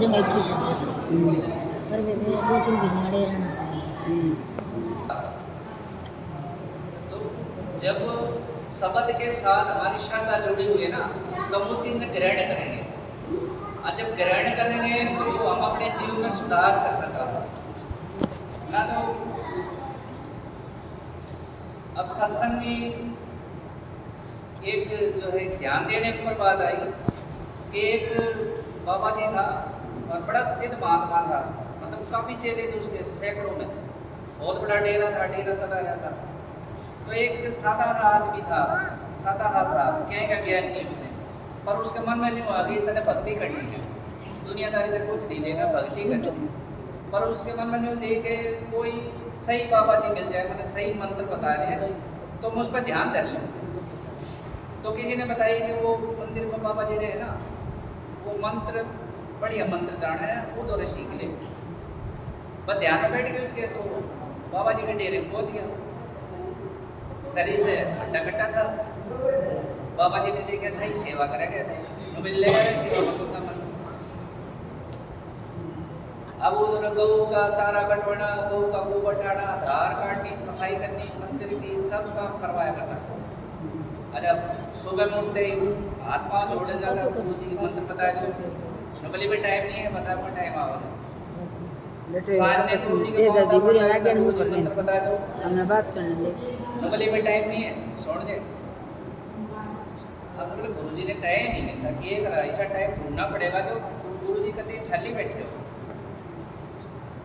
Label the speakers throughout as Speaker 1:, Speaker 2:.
Speaker 1: जगह एक चीज पर वे 2-3 भिनाड़े
Speaker 2: तो जब शब्द के साथ हमारी श्रद्धा जुड़ी हुई है ना, तो हम उस चीज में ग्रहण करेंगे, और जब ग्रहण करेंगे तो हम अपने जीवन में सुधार कर सकते ना। तो अब सत्संग में एक जो है ध्यान देने पर बात आई कि एक बाबा जी था और बड़ा सिद्ध महात्मा था, मतलब काफ़ी चेले थे उसके सैकड़ों में, बहुत बड़ा डेरा था, डेरा चला रहा था। तो एक सादा आदमी था, सादा था, क्या का ज्ञान नहीं उसने, पर उसके मन में नहीं हुआ कि इतने भक्ति करनी है, दुनियादारी से कुछ नहीं लेना, भक्ति करनी। पर उसके मन में नहीं थी कि कोई सही बाबा जी मिल जाए, मैंने सही मंत्र बता रहे हैं तो मैं उस पर ध्यान कर लूँ। तो किसी ने बताया कि वो मंदिर में बाबा जी रहे ना, वो मंत्र बढ़िया मंत्र जाना है, वो तो सीख ले। बस ध्यान में बैठ गए उसके, तो बाबा जी के डेरे में पहुँच गया। शरीर से हट्टा कट्टा था, बाबा जी ने देखा सही सेवा करेंगे तो मिल जाएगा सेवा में कितना मंत्र। अब उधर गौ का चारा कटवाना, गौ का गोबर डालना, धार काटनी, सफाई करनी, मंदिर की सब काम करवाया करता। अरे अब सुबह में उठते ही हाथ पाँव जोड़े जाता, गुरु जी मंत्र बताया जो नकली में टाइम नहीं है, बता पर टाइम आवाज़ साथ में गुरु जी के मंत्र बता दो,
Speaker 1: हमने बात सुन ले,
Speaker 2: नकली में टाइम नहीं है, छोड़ दे। अब गुरु जी ने टाइम नहीं मिलता कि एक ऐसा टाइम ढूंढना पड़ेगा जो गुरु जी कभी ठल्ली बैठे हो।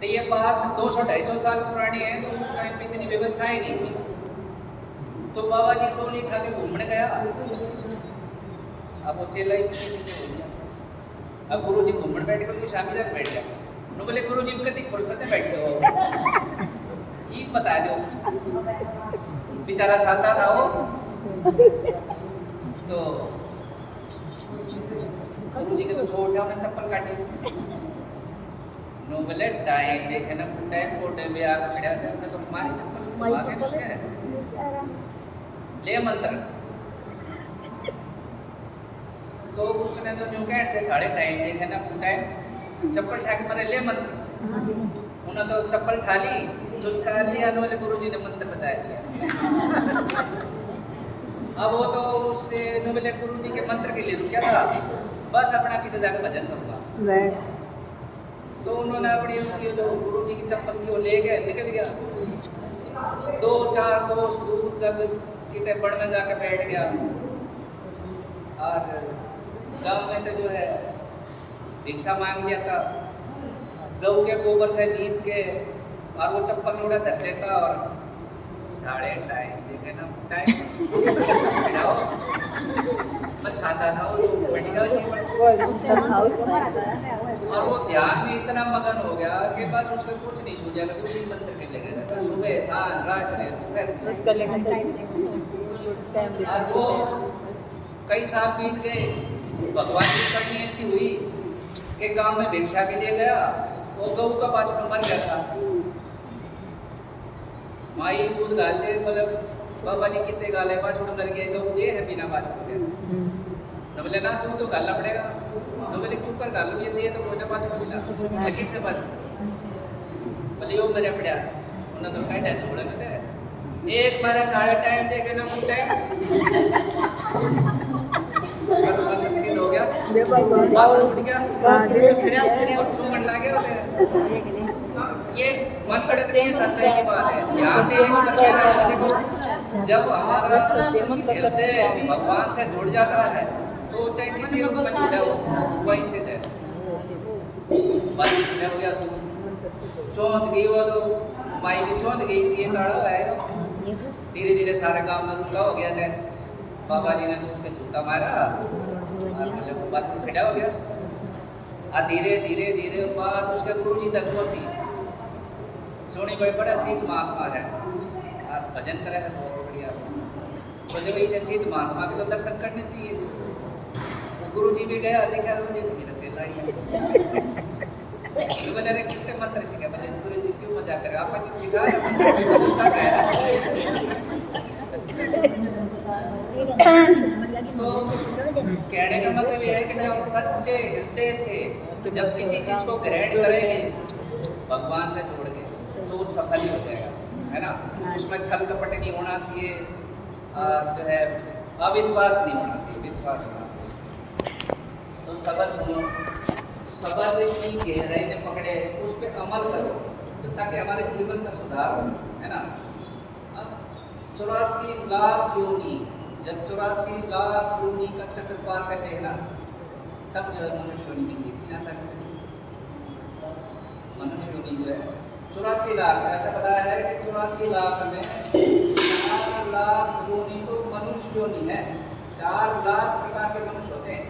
Speaker 2: तो ये बात 200-250 साल पुरानी है, तो उस टाइम पे इतनी व्यवस्था ही नहीं थी। तो बाबा जी टोली उठा के घूमने गया, अब वो चेला ही पीछे पीछे हो गया। अब गुरु जी घूमने बैठ गए, शामी तक बैठ गया। तो बोले गुरु जी कति फुर्सत में बैठे हो, ये बता दो। बेचारा सादा था वो, तो गुरु जी के तो छोड़ दिया, उन्हें चप्पल काटी। नो बोले टाइम देखे ना, टाइम कोटे में आ खड़ा था, मैं तो मारी चप्पल ले मंत्र। तो उसने तो न्यू कहते साढ़े टाइम देखे ना, टाइम चप्पल ठा के मारे ले मंत्र। उन्होंने तो चप्पल ठा ली, चुचकार लिया, वाले गुरु जी ने मंत्र बताया दिया। अब वो तो उससे बोले गुरु जी के मंत्र के लिए क्या था, बस अपना किधर जाकर भजन करूँगा बस। तो उन्होंने अपनी उसकी जो गुरु जी की चप्पल थी वो ले गए, निकल गया 2-4 कोस दूर, जब कितने बड़ में जाकर बैठ गया। और गांव में तो जो है भिक्षा मांग गया था, गऊ के गोबर से लीप के, और वो चप्पल लोड़ा धर देता, और साढ़े टाइम देखे ना टाइम बस खाता था वो, और वो ध्यान में इतना मगन हो गया कि बस उसका कुछ नहीं सूझा, लेकिन मंत्र के लगे रहता, सुबह शाम रात और वो कई साल बीत गए। भगवान की करनी ऐसी हुई कि गांव में भिक्षा के लिए गया, वो गऊ का बचपन मर गया था। माई दूध गालते, मतलब बाबा जी कितने गाले बाछड़ मर गए, गऊ दे है बिना बाछड़ के। तो बोले ना तू तो गालना पड़ेगा, तो बोले क्यों कर गालू, ये दिए तो मुझे बाछड़ मिला, लेकिन से बात बोले यो मेरे पड़ा, उन्होंने तो कहते हैं थोड़े में थे एक बार साढ़े टाइम देखे ना मुझ टाइम उसका तो मन सिद्ध हो गया, बाछड़ उठ गया और चूमन लागे होते। ये मन पड़े ये सच्चाई की बात है, ध्यान देने को बच्चे देखो, जब हमारा हृदय भगवान से जुड़ जाता है तो चाहे किसी रूप में जुड़ा हो वही सिद्ध है। बस हो गया दूध चौंध गई, वो तो माई की चौंध गई, ये चढ़ा है, धीरे धीरे सारे काम में रुका हो गया था। बाबा जी ने तो उसके जूता मारा और बात खड़ा हो गया, और धीरे धीरे धीरे बात उसके गुरु जी तक पहुंची। सोनी भाई बड़ा सिद्ध महात्मा है और भजन करे है बहुत बढ़िया। तो जब ऐसे सिद्ध महात्मा के तो दर्शन करने चाहिए, तो गुरु जी भी गया, देखा तो मुझे मेरा चेला ही है, तो बोले अरे किससे मंत्र सीखा, बोले गुरु जी क्यों मजाक करे, आप तो सिखा तो कहने का मतलब ये है कि जब सच्चे हृदय से जब किसी चीज को ग्रहण करेंगे भगवान से जोड़ के तो वो सफल ही हो जाएगा, है ना। उसमें छल कपट नहीं होना चाहिए, जो है अविश्वास नहीं होना चाहिए, विश्वास होना चाहिए। तो शब्द सुनो, शब्द की गहराई ने पकड़े, उस पर अमल करो ताकि हमारे जीवन का सुधार हो, है ना। अब 84 लाख योनि, जब 84 लाख योनि का चक्र पार करते हैं ना, तब जो है मनुष्य योनि मिलती है। आसानी से मनुष्य योनि जो है 84 लाख, ऐसा बताया है कि 84 लाख में 4 लाख योनि तो मनुष्य योनि है। 4 लाख प्रकार के मनुष्य होते हैं,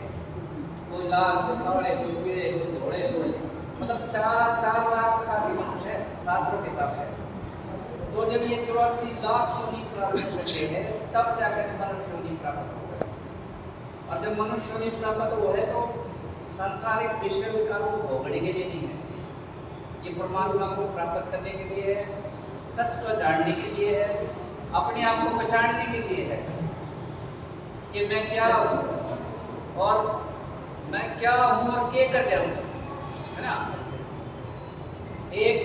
Speaker 2: कोई लाल, कोई काले, कोई पीले, कोई घोड़े, कोई मतलब 4 लाख प्रकार के मनुष्य है शास्त्रों के हिसाब से। तो जब ये 84 लाख योनि प्राप्त करते हैं तब जाकर मनुष्य योनि प्राप्त होगा। और जब मनुष्य योनि प्राप्त हो है तो सांसारिक विषय विकारों को भोगने के लिए नहीं है, ये परमात्मा को प्राप्त करने के लिए है, सच को जानने के लिए है, अपने आप को पहचानने के लिए है कि मैं क्या हूँ और मैं क्या हूँ और क्या कर रहा हूँ, है ना। एक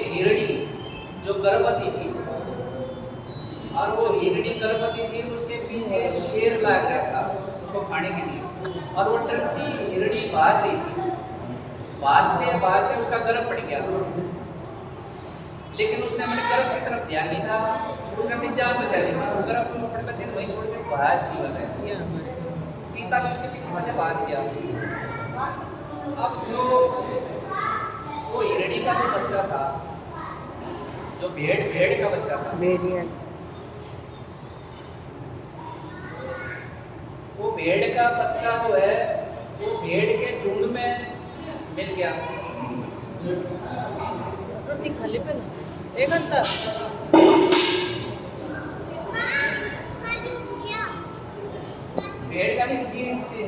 Speaker 2: हिरणी जो गर्भवती थी और वो हिरणी गर्भवती थी, उसके पीछे शेर लाग रहा था उसको खाने के लिए, और वो डरती हिरणी भाग रही थी। भागते भागते उसका गर्भ पड़ गया, लेकिन उसने अपने गर्भ की तरफ ध्यान नहीं था, उसने अपनी जान बचा ली थी। वो गर्भ में अपने बच्चे वहीं छोड़ के भाग नहीं बन रहे, चीता भी उसके पीछे पीछे भाग गया। अब जो वो हिरणी का जो बच्चा था, जो भेड़ का बच्चा था, वो भेड़ का बच्चा जो है वो भेड़ के झुंड में मिल गया।
Speaker 3: खाली पे एक घंटा
Speaker 2: भेड़ का नहीं